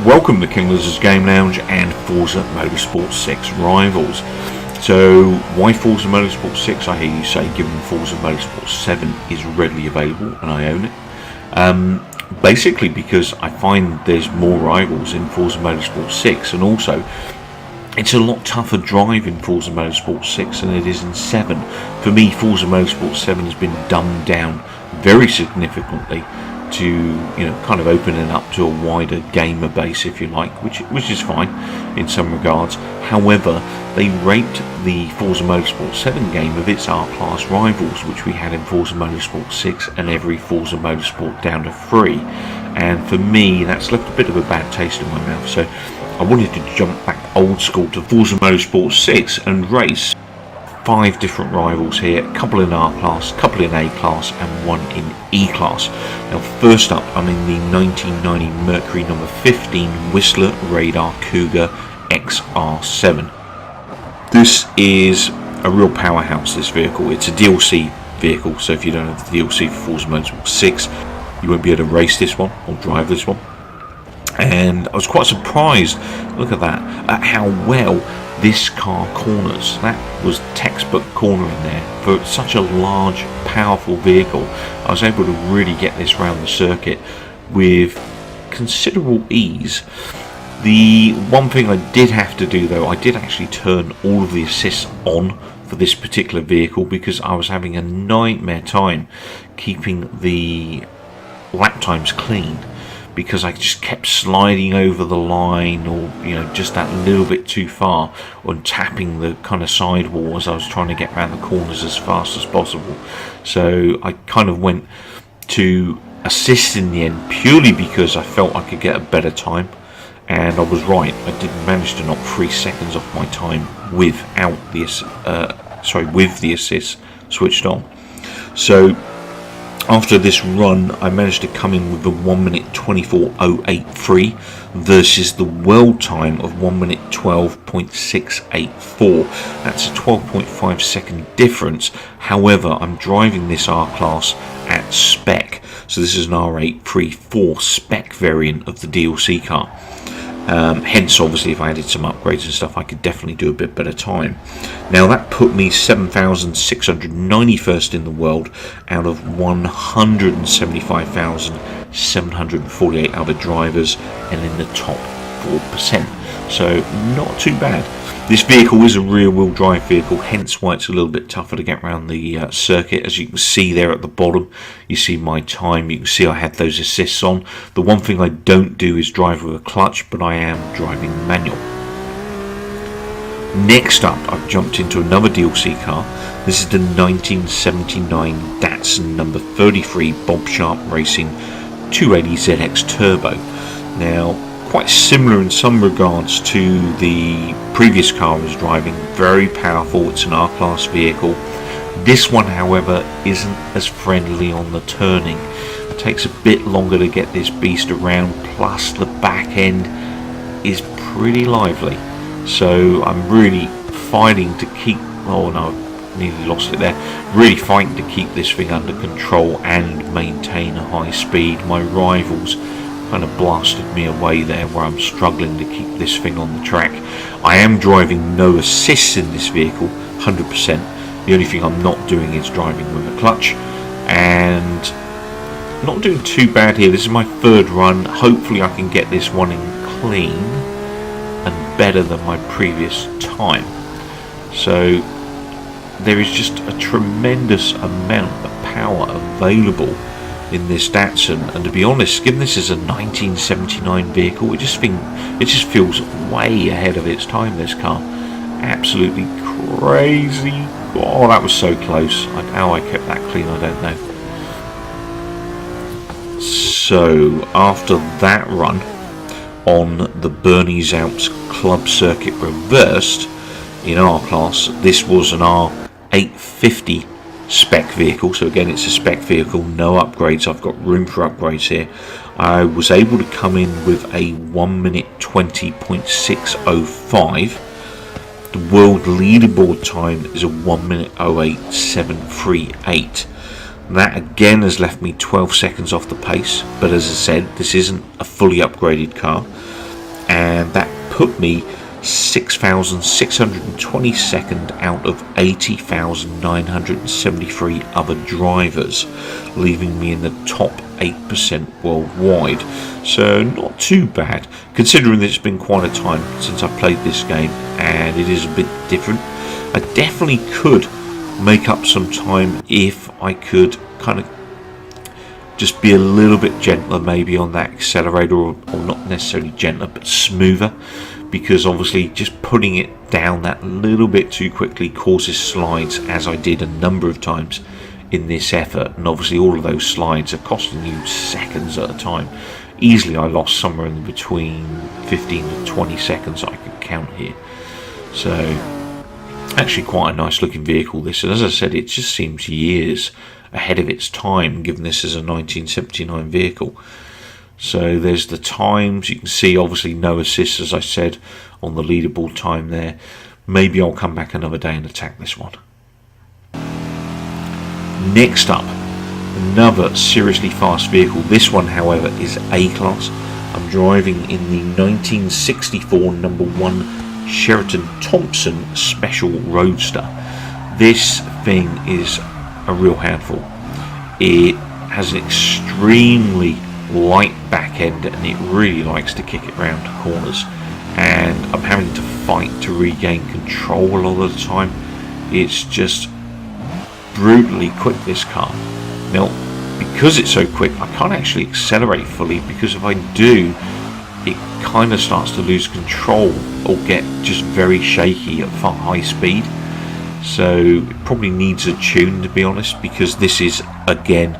Welcome to King Lizard's Game Lounge and Forza Motorsport 6 Rivals. So, why Forza Motorsport 6? I hear you say, given Forza Motorsport 7 is readily available and I own it. Basically because I find there's more rivals in Forza Motorsport 6, and also it's a lot tougher drive in Forza Motorsport 6 than it is in 7. For me, Forza Motorsport 7 has been dumbed down very significantly to, kind of opening up to a wider gamer base, if you like, which is fine in some regards. However, they raped the Forza Motorsport 7 game of its R-Class rivals, which we had in Forza Motorsport 6 and every Forza Motorsport down to 3. And for me, that's left a bit of a bad taste in my mouth. So I wanted to jump back old school to Forza Motorsport 6 and race 5 different rivals here, a couple in R-Class, a couple in A-Class and one in E-Class. Now first up, I'm in the 1990 Mercury number 15 Whistler Radar Cougar XR7. This is a real powerhouse, this vehicle. It's a DLC vehicle, so if you don't have the DLC for Forza Motorsport 6, you won't be able to race this one or drive this one. And I was quite surprised, look at that, at how well this car corners. That was textbook cornering there for such a large, powerful vehicle. I was able to really get this round the circuit with considerable ease. The one thing I did have to do though, I did actually turn all of the assists on for this particular vehicle because I was having a nightmare time keeping the lap times clean, because I just kept sliding over the line, or just that little bit too far, or tapping the kind of sidewall as I was trying to get around the corners as fast as possible. So I kind of went to assist in the end purely because I felt I could get a better time, and I was right. I did manage to knock 3 seconds off my time without the with the assist switched on. So after this run, I managed to come in with a 1 minute 24.083 versus the world time of 1 minute 12.684. That's a 12.5 second difference. However, I'm driving this R-Class at spec. So this is an R834 spec variant of the DLC car. Hence, obviously, if I added some upgrades and stuff, I could definitely do a bit better time. Now, that put me 7,691st in the world out of 175,748 other drivers, and in the top 4%. So, not too bad. This vehicle is a rear-wheel drive vehicle, hence why it's a little bit tougher to get around the circuit. As you can see there at the bottom, you see my time. You can see I had those assists on. The one thing I don't do is drive with a clutch, but I am driving manual. Next up, I've jumped into another DLC car. This is the 1979 Datsun number 33 Bob Sharp Racing 280ZX Turbo. Now, quite similar in some regards to the previous car I was driving. Very powerful. It's an R-Class vehicle. This one, however, isn't as friendly on the turning. It takes a bit longer to get this beast around, plus the back end is pretty lively. So I'm really fighting to keep, oh no, I nearly lost it there. Really fighting to keep this thing under control and maintain a high speed. My rivals kind of blasted me away there, where I'm struggling to keep this thing on the track. I am driving no assists in this vehicle, 100%. The only thing I'm not doing is driving with a clutch, and not doing too bad here. This is my 3rd run. Hopefully I can get this one in clean and better than my previous time. So there is just a tremendous amount of power available in this Datsun, and to be honest, given this is a 1979 vehicle, it just feels way ahead of its time. This car, absolutely crazy. Oh, that was so close. How I kept that clean, I don't know. So after that run on the Bernese Alps Club Circuit reversed in R-Class, this was an R850 spec vehicle. So again, it's a spec vehicle, no upgrades. I've got room for upgrades here. I was able to come in with a 1 minute 20.605 The world leaderboard time is a 1 minute 08738. That again has left me 12 seconds off the pace, but as I said, this isn't a fully upgraded car, and that put me 6,622nd out of 80,973 other drivers, leaving me in the top 8% worldwide. So not too bad, considering that it's been quite a time since I played this game, and it is a bit different. I definitely could make up some time if I could kind of just be a little bit gentler maybe on that accelerator, or not necessarily gentler but smoother, because obviously just putting it down that little bit too quickly causes slides, as I did a number of times in this effort, and obviously all of those slides are costing you seconds at a time. Easily I lost somewhere in between 15 to 20 seconds I could count here. So actually quite a nice looking vehicle this, and as I said, it just seems years ahead of its time, given this is a 1979 vehicle. So there's the times, you can see obviously no assists, as I said, on the leaderboard time there. Maybe I'll come back another day and attack this one. Next up, another seriously fast vehicle. This one, however, is A-Class. I'm driving in the 1964 number 1 Sheraton Thompson Special Roadster. This thing is a real handful. It has an extremely light back end, and it really likes to kick it round corners, and I'm having to fight to regain control a lot of the time. It's just brutally quick, this car. Now, because it's so quick, I can't actually accelerate fully, because if I do, it kind of starts to lose control or get just very shaky at high speed. So it probably needs a tune, to be honest, because this is again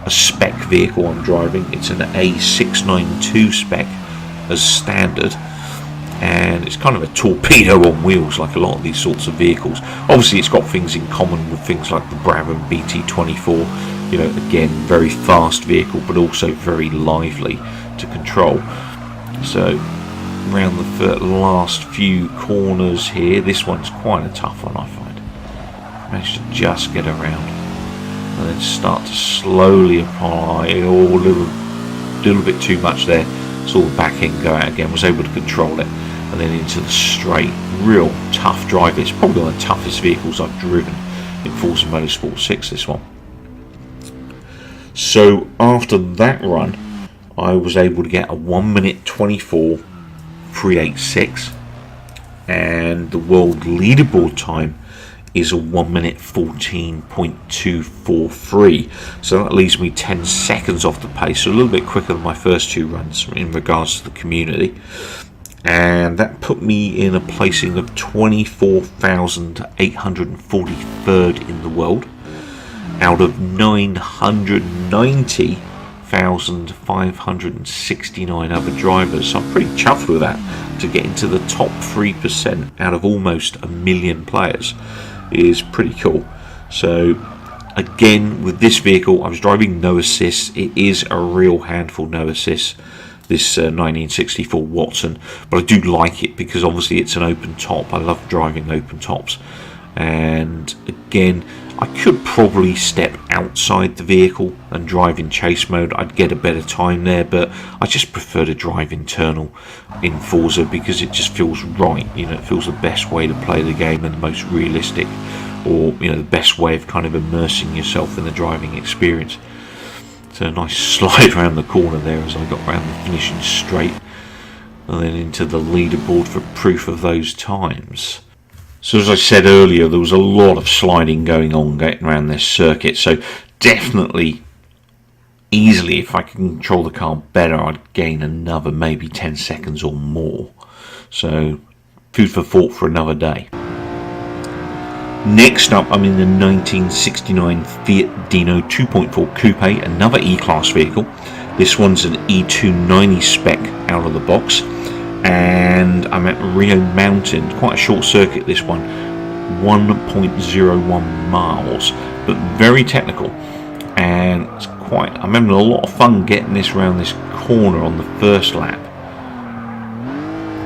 a spec vehicle I'm driving. It's an A692 spec as standard, and it's kind of a torpedo on wheels like a lot of these sorts of vehicles. Obviously it's got things in common with things like the Brabham BT24, you know, again very fast vehicle but also very lively to control. So around the last few corners here, this one's quite a tough one, I find. Managed to just get around and then start to slowly apply, a little bit too much there, saw the back end go out again, was able to control it, and then into the straight. Real tough drive. It's probably one of the toughest vehicles I've driven in Forza Motorsport 6, this one. So after that run, I was able to get a 1 minute 24.386, and the world leaderboard time is a 1 minute 14.243. So that leaves me 10 seconds off the pace, so a little bit quicker than my first two runs in regards to the community. And that put me in a placing of 24,843rd in the world out of 990,569 other drivers. So I'm pretty chuffed with that. To get into the top 3% out of almost a million players is pretty cool. So again, with this vehicle, I was driving no assists. It is a real handful, no assists, this 1964 Watson, but I do like it because obviously it's an open top. I love driving open tops, and again, I could probably step outside the vehicle and drive in chase mode. I'd get a better time there, but I just prefer to drive internal in Forza because it just feels right. You know, it feels the best way to play the game and the most realistic, or you know, the best way of kind of immersing yourself in the driving experience. So a nice slide around the corner there as I got around the finishing straight, and then into the leaderboard for proof of those times. So as I said earlier, there was a lot of sliding going on getting around this circuit, so definitely, easily, if I can control the car better, I'd gain another maybe 10 seconds or more. So food for thought for another day. Next up, I'm in the 1969 Fiat Dino 2.4 Coupe, another E-Class vehicle. This one's an E290 spec out of the box, and I'm at Rio Mountain, quite a short circuit this one, 1.01 miles, but very technical, and it's quite, I'm having a lot of fun getting this around this corner on the first lap.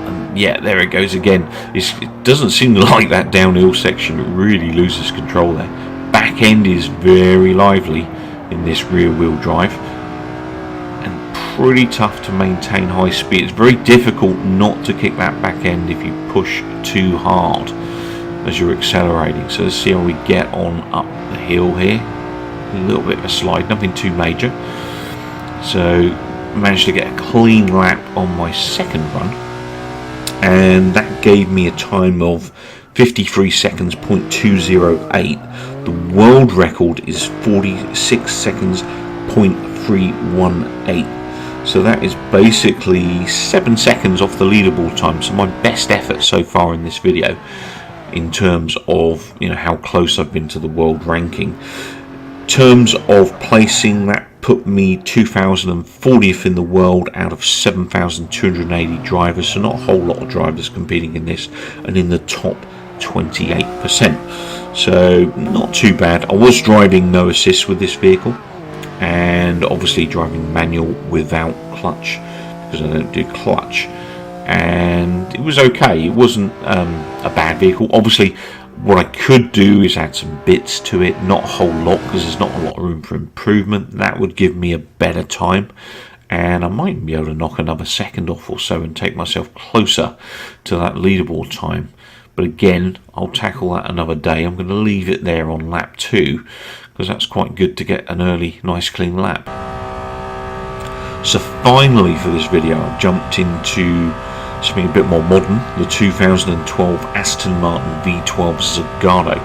And yeah, there it goes again. It doesn't seem to like that downhill section. It really loses control there. Back end is very lively in this rear wheel drive, and pretty tough to maintain high speed. It's very difficult not to kick that back end if you push too hard as you're accelerating. So let's see how we get on up the hill here. A little bit of a slide, nothing too major. So managed to get a clean lap on my second run, and that gave me a time of 53 seconds, 0.208. The world record is 46 seconds, 0.318. So that is basically 7 seconds off the leaderboard time. So my best effort so far in this video, in terms of, you know, how close I've been to the world ranking. In terms of placing, that put me 2040th in the world out of 7,280 drivers, so not a whole lot of drivers competing in this, and in the top 28%. So not too bad. I was driving no assist with this vehicle, and obviously driving manual without clutch, because I don't do clutch, and it was okay. It wasn't a bad vehicle. Obviously what I could do is add some bits to it, not a whole lot, because there's not a lot of room for improvement. That would give me a better time, and I might be able to knock another second off or so and take myself closer to that leaderboard time. But again, I'll tackle that another day. I'm going to leave it there on lap 2, because that's quite good to get an early nice clean lap. So finally for this video, I've jumped into something a bit more modern, the 2012 Aston Martin V12 Zagato,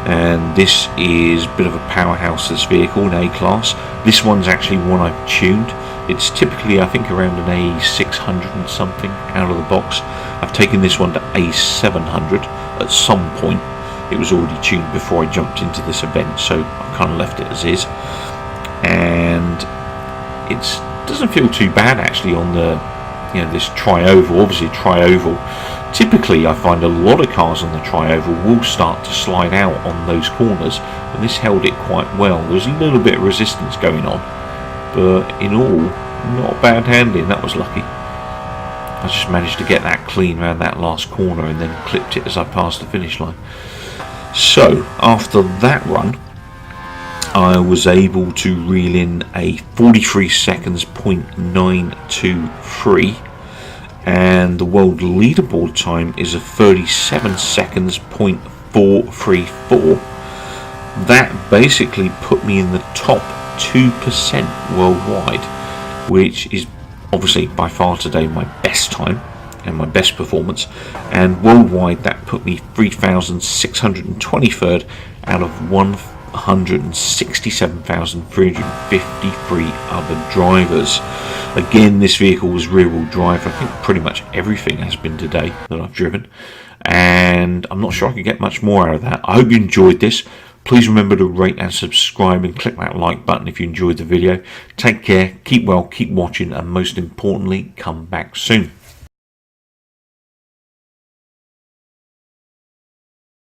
and this is a bit of a powerhouse, this vehicle, an A-Class. This one's actually one I've tuned. It's typically, I think, around an A600 and something out of the box. I've taken this one to A700 at some point. It was already tuned before I jumped into this event, so I've kind of left it as is, and it doesn't feel too bad actually on the, you know, this tri-oval. Obviously tri-oval, typically I find a lot of cars on the tri-oval will start to slide out on those corners, and this held it quite well. There was a little bit of resistance going on, but in all, not bad handling. That was lucky. I just managed to get that clean around that last corner and then clipped it as I passed the finish line. So after that run, I was able to reel in a 43 seconds, 0.923, and the world leaderboard time is a 37 seconds, 0.434. That basically put me in the top 2% worldwide, which is obviously by far today my best time and my best performance, and worldwide that put me 3,623rd out of 167,353 other drivers. Again, this vehicle was rear wheel drive. I think pretty much everything has been today that I've driven, and I'm not sure I could get much more out of that. I hope you enjoyed this. Please remember to rate and subscribe and click that like button if you enjoyed the video. Take care, keep well, keep watching, and most importantly, come back soon.